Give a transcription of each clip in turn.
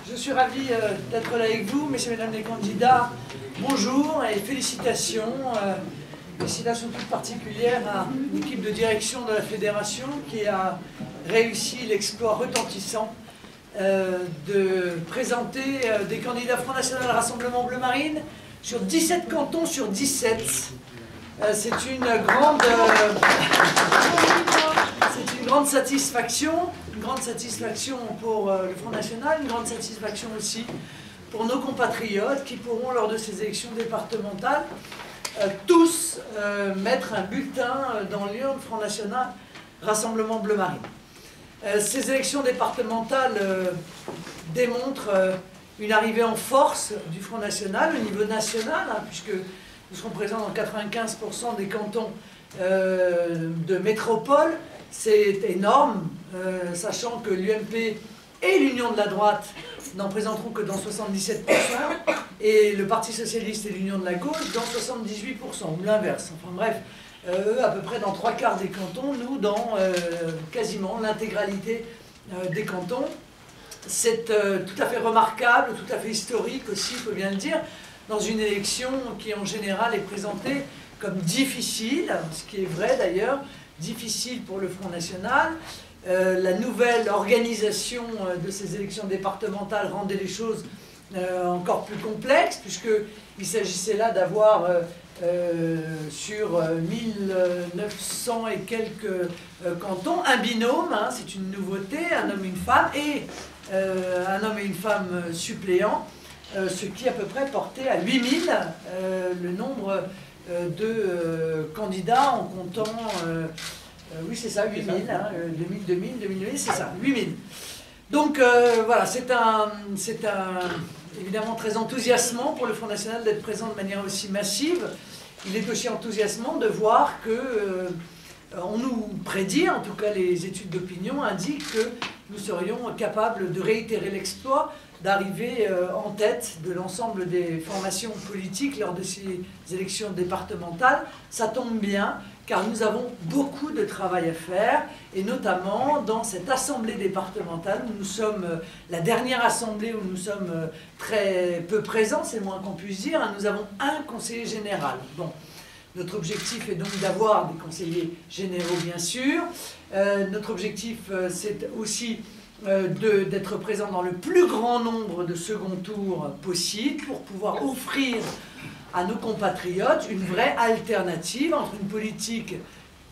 je suis ravi d'être là avec vous, messieurs et mesdames les candidats. Bonjour et félicitations. Félicitations toutes particulières à l'équipe de direction de la Fédération qui a réussi l'exploit retentissant de présenter des candidats Front National Rassemblement Bleu Marine sur 17 cantons sur 17. C'est une grande satisfaction pour le Front National, une grande satisfaction aussi pour nos compatriotes qui pourront, lors de ces élections départementales, tous mettre un bulletin dans l'urne Front National Rassemblement Bleu Marine. Ces élections départementales démontrent une arrivée en force du Front National au niveau national, puisque nous serons présents dans 95% des cantons de métropole. C'est énorme, sachant que l'UMP et l'Union de la droite n'en présenteront que dans 77%, et le Parti Socialiste et l'Union de la gauche dans 78%, ou l'inverse. Enfin bref, eux à peu près dans 3/4 des cantons, nous dans quasiment l'intégralité des cantons. C'est tout à fait remarquable, tout à fait historique aussi, il faut bien le dire, dans une élection qui en général est présentée comme difficile, ce qui est vrai d'ailleurs, difficile pour le Front National. La nouvelle organisation de ces élections départementales rendait les choses encore plus complexes, puisqu'il s'agissait là d'avoir sur 1900 et quelques cantons un binôme, c'est une nouveauté, un homme et une femme, et un homme et une femme suppléants, ce qui à peu près portait à 8000 le nombre de candidats en comptant, oui c'est ça, 8000, 2000, 2000, 2008, c'est ça, 8000. Donc voilà, c'est évidemment très enthousiasmant pour le Front National d'être présent de manière aussi massive. Il est aussi enthousiasmant de voir que, on nous prédit, en tout cas les études d'opinion indiquent que nous serions capables de réitérer l'exploit, d'arriver en tête de l'ensemble des formations politiques lors de ces élections départementales. Ça tombe bien, car nous avons beaucoup de travail à faire, et notamment dans cette assemblée départementale, où nous sommes la dernière assemblée où nous sommes très peu présents, c'est le moins qu'on puisse dire, nous avons un conseiller général. Bon, notre objectif est donc d'avoir des conseillers généraux, bien sûr. Notre objectif, c'est aussi d'être présent dans le plus grand nombre de second tours possible pour pouvoir offrir à nos compatriotes une vraie alternative entre une politique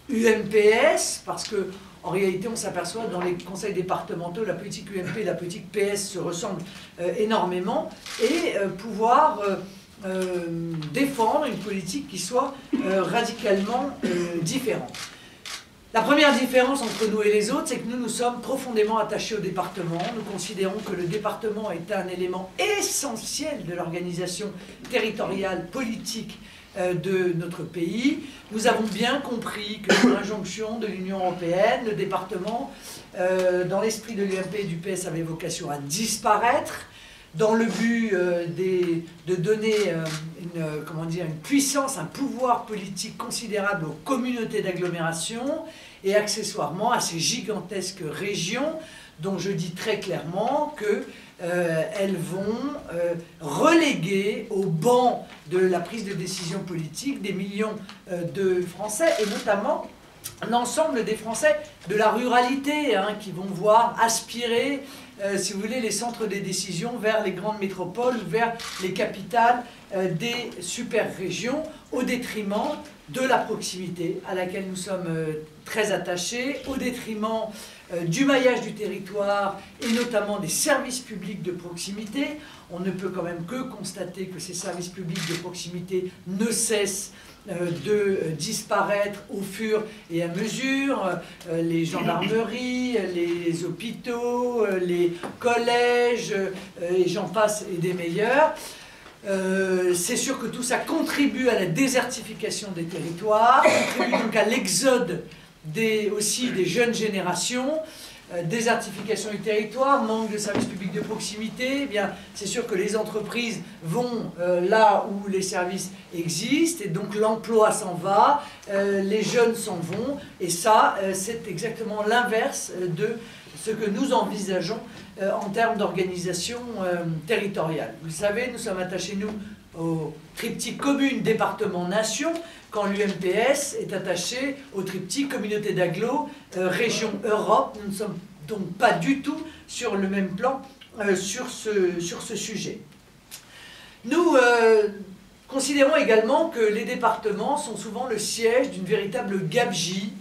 UMPS, parce que en réalité on s'aperçoit dans les conseils départementaux la politique UMP et la politique PS se ressemblent énormément, et pouvoir défendre une politique qui soit radicalement différente. La première différence entre nous et les autres, c'est que nous sommes profondément attachés au département. Nous considérons que le département est un élément essentiel de l'organisation territoriale, politique de notre pays. Nous avons bien compris que sur l'injonction de l'Union européenne, le département, dans l'esprit de l'UMP et du PS, avait vocation à disparaître, dans le but de donner une puissance, un pouvoir politique considérable aux communautés d'agglomération et accessoirement à ces gigantesques régions dont je dis très clairement qu'elles vont reléguer au banc de la prise de décision politique des millions de Français, et notamment l'ensemble des Français de la ruralité, qui vont voir aspirer, si vous voulez, les centres des décisions vers les grandes métropoles ou vers les capitales des super-régions, au détriment de la proximité à laquelle nous sommes très attachés, au détriment du maillage du territoire et notamment des services publics de proximité. On ne peut quand même que constater que ces services publics de proximité ne cessent de disparaître au fur et à mesure, les gendarmeries, les hôpitaux, les collèges, et j'en passe et des meilleurs. C'est sûr que tout ça contribue à la désertification des territoires, contribue donc à l'exode aussi des jeunes générations. Désertification du territoire, manque de services publics de proximité, eh bien c'est sûr que les entreprises vont là où les services existent, et donc l'emploi s'en va, les jeunes s'en vont, et ça c'est exactement l'inverse de ce que nous envisageons en termes d'organisation territoriale. Vous le savez, nous sommes attachés, nous, au triptyque commune, département, nation, quand l'UMPS est attaché au triptyque communauté d'agglo, région, Europe. Nous ne sommes donc pas du tout sur le même plan sur ce sujet. Nous considérons également que les départements sont souvent le siège d'une véritable gabegie,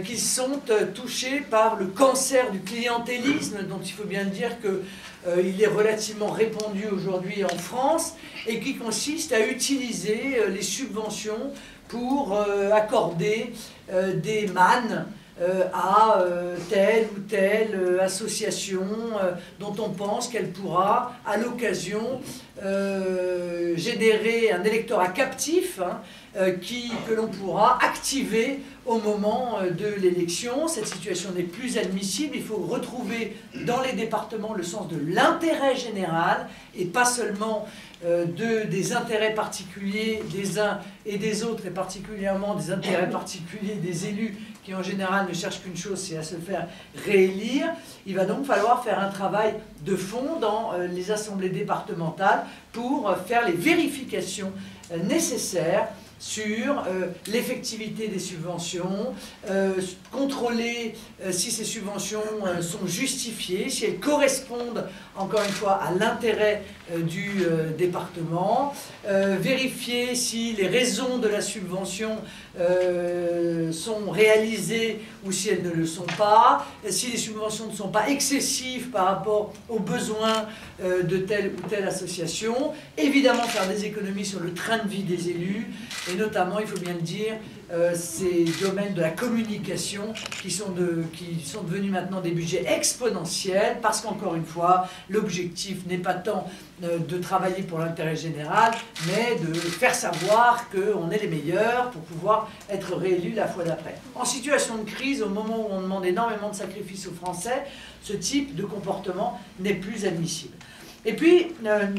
qu'ils sont touchés par le cancer du clientélisme, dont il faut bien dire qu'il est relativement répandu aujourd'hui en France, et qui consiste à utiliser les subventions pour accorder des mannes à telle ou telle association dont on pense qu'elle pourra, à l'occasion, générer un électorat captif que l'on pourra activer au moment de l'élection. Cette situation n'est plus admissible. Il faut retrouver dans les départements le sens de l'intérêt général et pas seulement des intérêts particuliers des uns et des autres, et particulièrement des intérêts particuliers des élus qui en général ne cherchent qu'une chose, c'est à se faire réélire. Il va donc falloir faire un travail de fond dans les assemblées départementales pour faire les vérifications nécessaires sur l'effectivité des subventions, contrôler si ces subventions sont justifiées, si elles correspondent, encore une fois, à l'intérêt du département, vérifier si les raisons de la subvention sont réalisées ou si elles ne le sont pas, si les subventions ne sont pas excessives par rapport aux besoins de telle ou telle association, évidemment faire des économies sur le train de vie des élus, et notamment, il faut bien le dire, ces domaines de la communication qui sont devenus maintenant des budgets exponentiels, parce qu'encore une fois, l'objectif n'est pas tant de travailler pour l'intérêt général, mais de faire savoir qu'on est les meilleurs pour pouvoir être réélus la fois d'après. En situation de crise, au moment où on demande énormément de sacrifices aux Français, ce type de comportement n'est plus admissible. Et puis,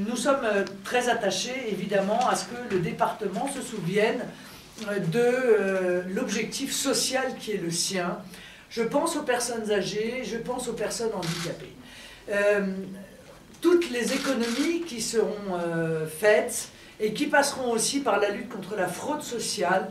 nous sommes très attachés, évidemment, à ce que le département se souvienne de l'objectif social qui est le sien. Je pense aux personnes âgées, je pense aux personnes handicapées. Toutes les économies qui seront faites et qui passeront aussi par la lutte contre la fraude sociale,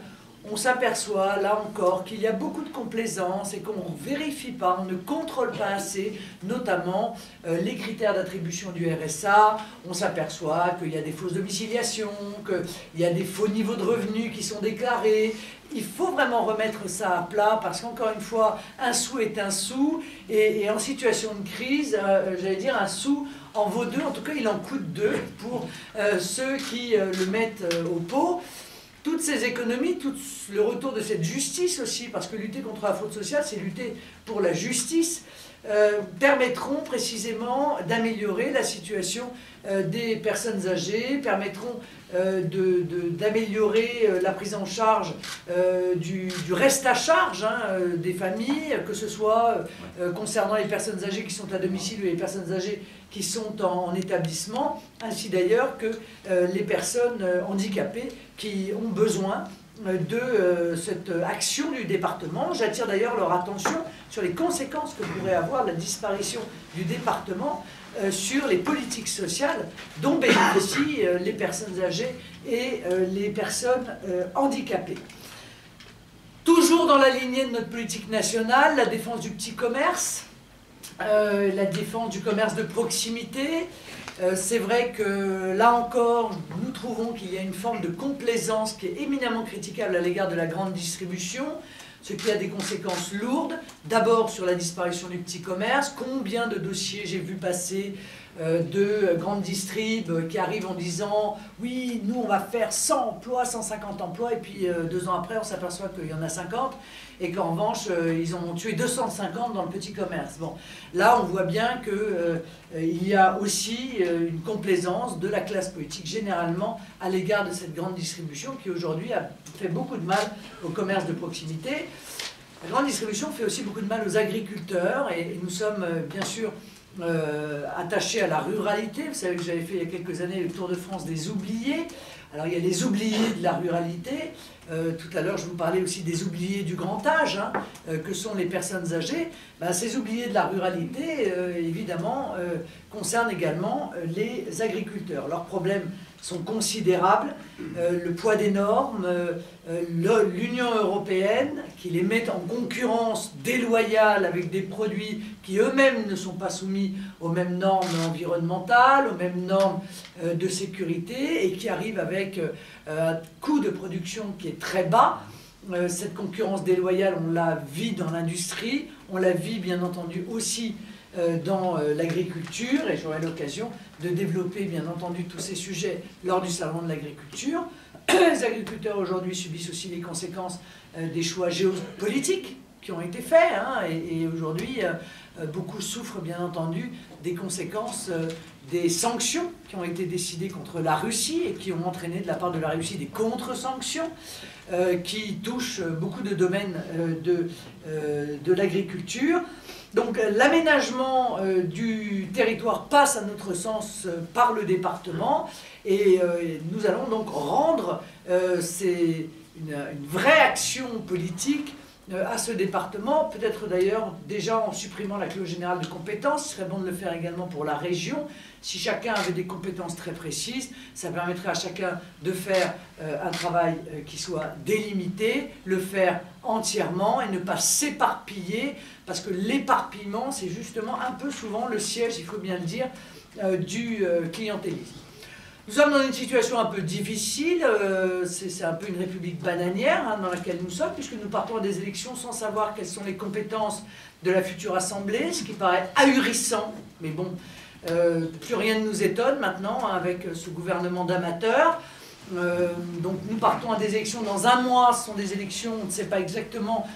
on s'aperçoit là encore qu'il y a beaucoup de complaisance et qu'on ne vérifie pas, on ne contrôle pas assez, notamment les critères d'attribution du RSA. On s'aperçoit qu'il y a des fausses domiciliations, qu'il y a des faux niveaux de revenus qui sont déclarés. Il faut vraiment remettre ça à plat parce qu'encore une fois, un sou est un sou et en situation de crise, j'allais dire un sou en vaut deux, en tout cas il en coûte deux pour ceux qui le mettent au pot. Toutes ces économies, tout le retour de cette justice aussi, parce que lutter contre la fraude sociale, c'est lutter pour la justice, permettront précisément d'améliorer la situation des personnes âgées, permettront d'améliorer la prise en charge du reste à charge des familles, que ce soit concernant les personnes âgées qui sont à domicile ou les personnes âgées qui sont en établissement, ainsi d'ailleurs que les personnes handicapées qui ont besoin de cette action du département. J'attire d'ailleurs leur attention sur les conséquences que pourrait avoir la disparition du département sur les politiques sociales dont bénéficient les personnes âgées et les personnes handicapées. Toujours dans la lignée de notre politique nationale, la défense du petit commerce, la défense du commerce de proximité. C'est vrai que là encore, nous trouvons qu'il y a une forme de complaisance qui est éminemment critiquable à l'égard de la grande distribution, ce qui a des conséquences lourdes. D'abord sur la disparition du petit commerce. Combien de dossiers j'ai vu passer de grandes distribs qui arrivent en disant « Oui, nous on va faire 100 emplois, 150 emplois » et puis 2 ans après on s'aperçoit qu'il y en a 50 et qu'en revanche ils ont tué 250 dans le petit commerce. Bon, là on voit bien qu'il y a aussi une complaisance de la classe politique généralement à l'égard de cette grande distribution qui aujourd'hui a fait beaucoup de mal au commerce de proximité. La grande distribution fait aussi beaucoup de mal aux agriculteurs et nous sommes bien sûr attachés à la ruralité. Vous savez que j'avais fait il y a quelques années le Tour de France des oubliés. Alors il y a les oubliés de la ruralité. Tout à l'heure, je vous parlais aussi des oubliés du grand âge, hein, que sont les personnes âgées. Ben, ces oubliés de la ruralité, évidemment, concernent également les agriculteurs. Leurs problèmes sont considérables. Le poids des normes, l'Union européenne, qui les met en concurrence déloyale avec des produits qui eux-mêmes ne sont pas soumis aux mêmes normes environnementales, aux mêmes normes de sécurité, et qui arrivent avec un coût de production qui est très bas. Cette concurrence déloyale, on la vit dans l'industrie, on la vit bien entendu aussi dans l'agriculture, et j'aurai l'occasion de développer bien entendu tous ces sujets lors du salon de l'agriculture. Les agriculteurs aujourd'hui subissent aussi les conséquences des choix géopolitiques qui ont été faits, hein, et aujourd'hui beaucoup souffrent bien entendu des conséquences des sanctions qui ont été décidées contre la Russie et qui ont entraîné de la part de la Russie des contre-sanctions qui touchent beaucoup de domaines de l'agriculture. Donc l'aménagement du territoire passe à notre sens par le département, et nous allons donc rendre une vraie action politique à ce département, peut-être d'ailleurs déjà en supprimant la clause générale de compétences. Ce serait bon de le faire également pour la région. Si chacun avait des compétences très précises, ça permettrait à chacun de faire un travail qui soit délimité, le faire entièrement et ne pas s'éparpiller, parce que l'éparpillement, c'est justement un peu souvent le siège, il faut bien le dire, du clientélisme. Nous sommes dans une situation un peu difficile, c'est un peu une république bananière, hein, dans laquelle nous sommes, puisque nous partons à des élections sans savoir quelles sont les compétences de la future Assemblée, ce qui paraît ahurissant, mais bon, plus rien ne nous étonne maintenant, hein, avec ce gouvernement d'amateurs. Donc nous partons à des élections dans un mois, ce sont des élections, on ne sait pas exactement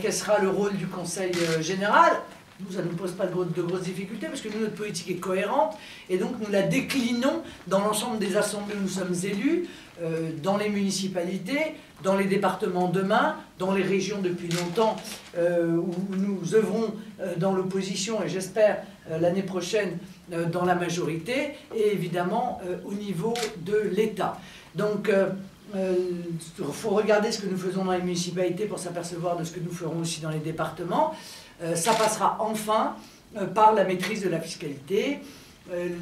quel sera le rôle du Conseil général. Nous, ça ne nous pose pas de grosses difficultés, parce que nous, notre politique est cohérente, et donc nous la déclinons dans l'ensemble des assemblées où nous sommes élus, dans les municipalités, dans les départements demain, dans les régions depuis longtemps, où nous œuvrons dans l'opposition, et j'espère l'année prochaine dans la majorité, et évidemment au niveau de l'État. Donc il faut regarder ce que nous faisons dans les municipalités pour s'apercevoir de ce que nous ferons aussi dans les départements. Ça passera enfin par la maîtrise de la fiscalité.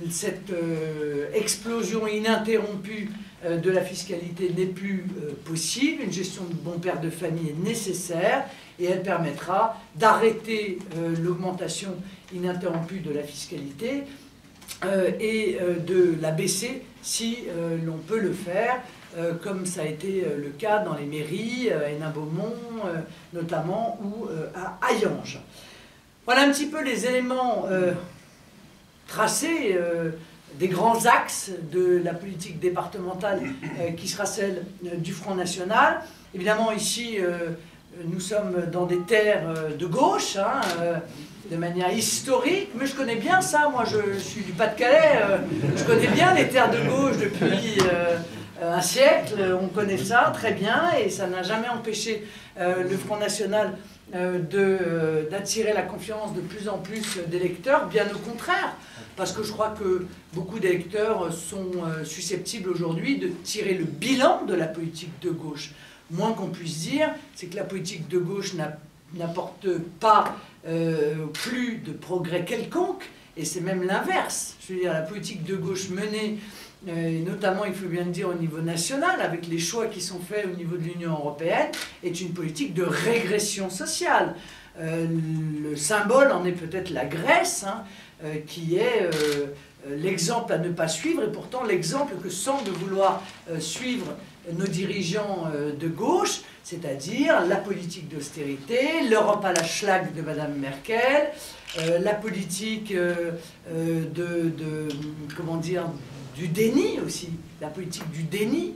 Cette explosion ininterrompue de la fiscalité n'est plus possible. Une gestion de bon père de famille est nécessaire, et elle permettra d'arrêter l'augmentation ininterrompue de la fiscalité et de la baisser si l'on peut le faire, comme ça a été le cas dans les mairies, à Hénin-Beaumont notamment, ou à Hayange. Voilà un petit peu les éléments tracés des grands axes de la politique départementale qui sera celle du Front National. Évidemment, ici, nous sommes dans des terres de gauche, hein, de manière historique, mais je connais bien ça. Moi, je suis du Pas-de-Calais, je connais bien les terres de gauche depuis un siècle, on connaît ça très bien, et ça n'a jamais empêché le Front National d'attirer la confiance de plus en plus d'électeurs, bien au contraire, parce que je crois que beaucoup d'électeurs sont susceptibles aujourd'hui de tirer le bilan de la politique de gauche. Moins qu'on puisse dire, c'est que la politique de gauche n'apporte pas plus de progrès quelconque, et c'est même l'inverse. Je veux dire, la politique de gauche menée, et notamment, il faut bien le dire, au niveau national, avec les choix qui sont faits au niveau de l'Union européenne, est une politique de régression sociale. Le symbole en est peut-être la Grèce, hein, qui est l'exemple à ne pas suivre, et pourtant l'exemple que semblent vouloir suivre nos dirigeants de gauche, c'est-à-dire la politique d'austérité, l'Europe à la schlag de Madame Merkel, la politique comment dire, du déni aussi, la politique du déni,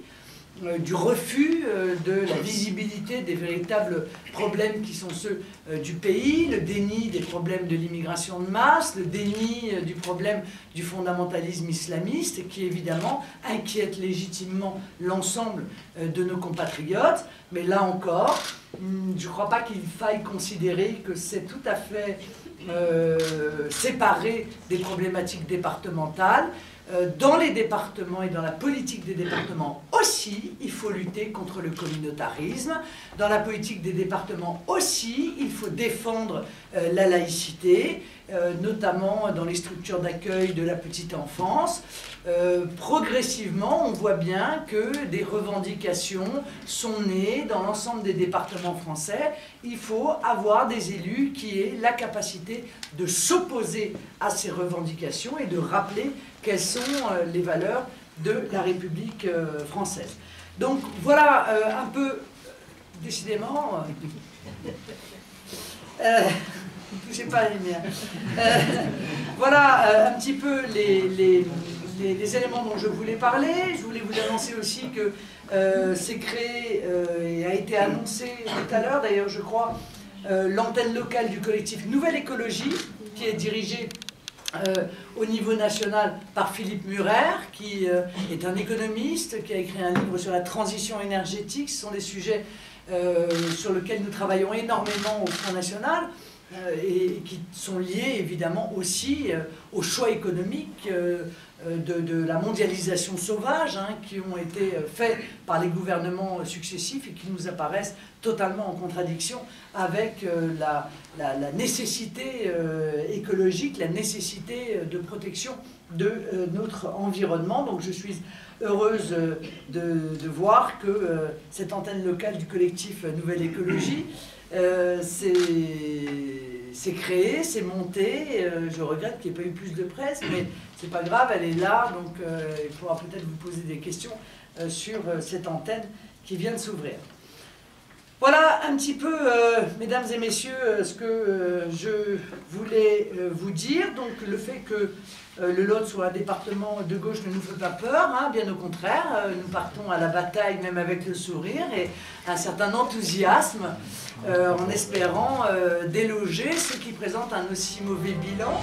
du refus de la visibilité des véritables problèmes qui sont ceux du pays, le déni des problèmes de l'immigration de masse, le déni du problème du fondamentalisme islamiste, qui évidemment inquiète légitimement l'ensemble de nos compatriotes. Mais là encore, je ne crois pas qu'il faille considérer que c'est tout à fait séparé des problématiques départementales. dans les départements et dans la politique des départements aussi, il faut lutter contre le communautarisme. Dans la politique des départements aussi, il faut défendre la laïcité, notamment dans les structures d'accueil de la petite enfance. Progressivement, on voit bien que des revendications sont nées dans l'ensemble des départements français. Il faut avoir des élus qui aient la capacité de s'opposer à ces revendications et de rappeler quelles sont les valeurs de la République française. Donc voilà un peu, décidément, touchez pas à la lumière. Voilà un petit peu les éléments dont je voulais parler. Je voulais vous annoncer aussi que c'est créé et a été annoncé tout à l'heure, d'ailleurs je crois, l'antenne locale du collectif Nouvelle Écologie, qui est dirigée au niveau national par Philippe Murer, qui est un économiste, qui a écrit un livre sur la transition énergétique. Ce sont des sujets sur lesquels nous travaillons énormément au Front National et qui sont liés évidemment aussi aux choix économiques de la mondialisation sauvage, hein, qui ont été faits par les gouvernements successifs et qui nous apparaissent totalement en contradiction avec la nécessité écologique, la nécessité de protection de notre environnement. Donc je suis heureuse de voir que cette antenne locale du collectif Nouvelle Écologie c'est créé, c'est monté. Je regrette qu'il n'y ait pas eu plus de presse, mais c'est pas grave, elle est là, donc il faudra peut-être vous poser des questions sur cette antenne qui vient de s'ouvrir. Voilà un petit peu, mesdames et messieurs, ce que je voulais vous dire. Donc le fait que le Lot soit un département de gauche ne nous fait pas peur, hein, bien au contraire. Nous partons à la bataille même avec le sourire et un certain enthousiasme en espérant déloger ceux qui présentent un aussi mauvais bilan.